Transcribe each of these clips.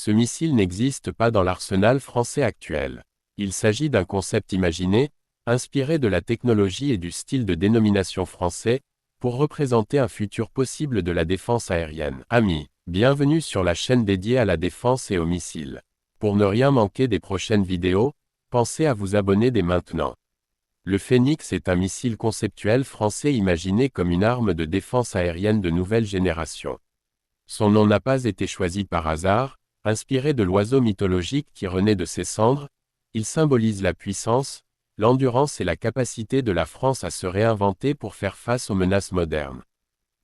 Ce missile n'existe pas dans l'arsenal français actuel. Il s'agit d'un concept imaginé, inspiré de la technologie et du style de dénomination français, pour représenter un futur possible de la défense aérienne. Amis, bienvenue sur la chaîne dédiée à la défense et aux missiles. Pour ne rien manquer des prochaines vidéos, pensez à vous abonner dès maintenant. Le Phénix est un missile conceptuel français imaginé comme une arme de défense aérienne de nouvelle génération. Son nom n'a pas été choisi par hasard, inspiré de l'oiseau mythologique qui renaît de ses cendres, il symbolise la puissance, l'endurance et la capacité de la France à se réinventer pour faire face aux menaces modernes.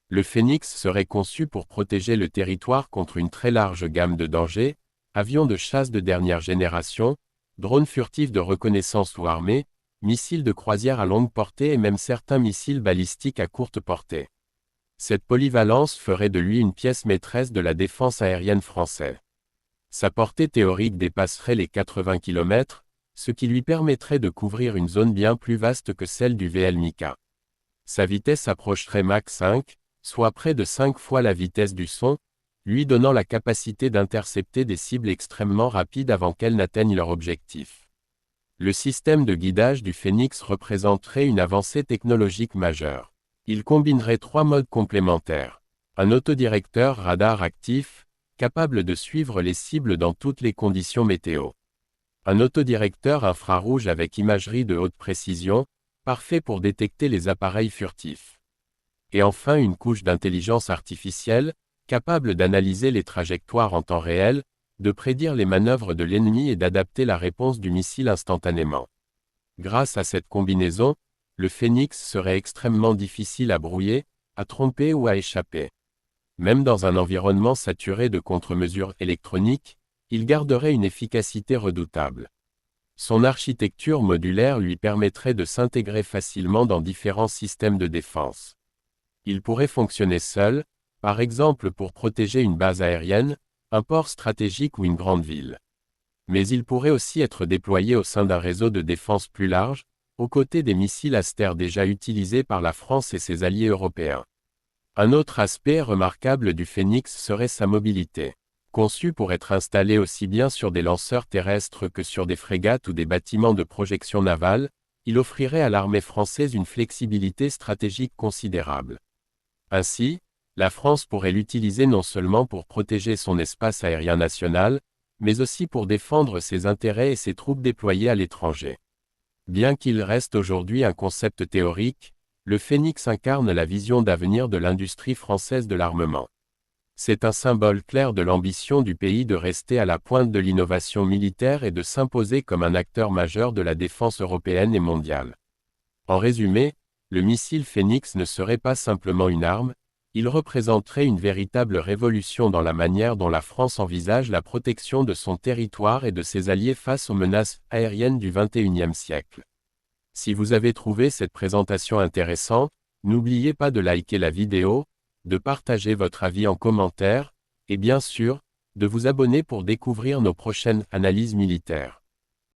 Le Phénix serait conçu pour protéger le territoire contre une très large gamme de dangers, avions de chasse de dernière génération, drones furtifs de reconnaissance ou armés, missiles de croisière à longue portée et même certains missiles balistiques à courte portée. Cette polyvalence ferait de lui une pièce maîtresse de la défense aérienne française. Sa portée théorique dépasserait les 80 km, ce qui lui permettrait de couvrir une zone bien plus vaste que celle du VL-Mika. Sa vitesse approcherait Mach 5, soit près de 5 fois la vitesse du son, lui donnant la capacité d'intercepter des cibles extrêmement rapides avant qu'elles n'atteignent leur objectif. Le système de guidage du Phénix représenterait une avancée technologique majeure. Il combinerait 3 modes complémentaires. Un autodirecteur radar actif, capable de suivre les cibles dans toutes les conditions météo. Un autodirecteur infrarouge avec imagerie de haute précision, parfait pour détecter les appareils furtifs. Et enfin une couche d'intelligence artificielle, capable d'analyser les trajectoires en temps réel, de prédire les manœuvres de l'ennemi et d'adapter la réponse du missile instantanément. Grâce à cette combinaison, le Phénix serait extrêmement difficile à brouiller, à tromper ou à échapper. Même dans un environnement saturé de contre-mesures électroniques, il garderait une efficacité redoutable. Son architecture modulaire lui permettrait de s'intégrer facilement dans différents systèmes de défense. Il pourrait fonctionner seul, par exemple pour protéger une base aérienne, un port stratégique ou une grande ville. Mais il pourrait aussi être déployé au sein d'un réseau de défense plus large, aux côtés des missiles Aster déjà utilisés par la France et ses alliés européens. Un autre aspect remarquable du Phénix serait sa mobilité. Conçu pour être installé aussi bien sur des lanceurs terrestres que sur des frégates ou des bâtiments de projection navale, il offrirait à l'armée française une flexibilité stratégique considérable. Ainsi, la France pourrait l'utiliser non seulement pour protéger son espace aérien national, mais aussi pour défendre ses intérêts et ses troupes déployées à l'étranger. Bien qu'il reste aujourd'hui un concept théorique, le Phénix incarne la vision d'avenir de l'industrie française de l'armement. C'est un symbole clair de l'ambition du pays de rester à la pointe de l'innovation militaire et de s'imposer comme un acteur majeur de la défense européenne et mondiale. En résumé, le missile Phénix ne serait pas simplement une arme, il représenterait une véritable révolution dans la manière dont la France envisage la protection de son territoire et de ses alliés face aux menaces aériennes du XXIe siècle. Si vous avez trouvé cette présentation intéressante, n'oubliez pas de liker la vidéo, de partager votre avis en commentaire, et bien sûr, de vous abonner pour découvrir nos prochaines analyses militaires.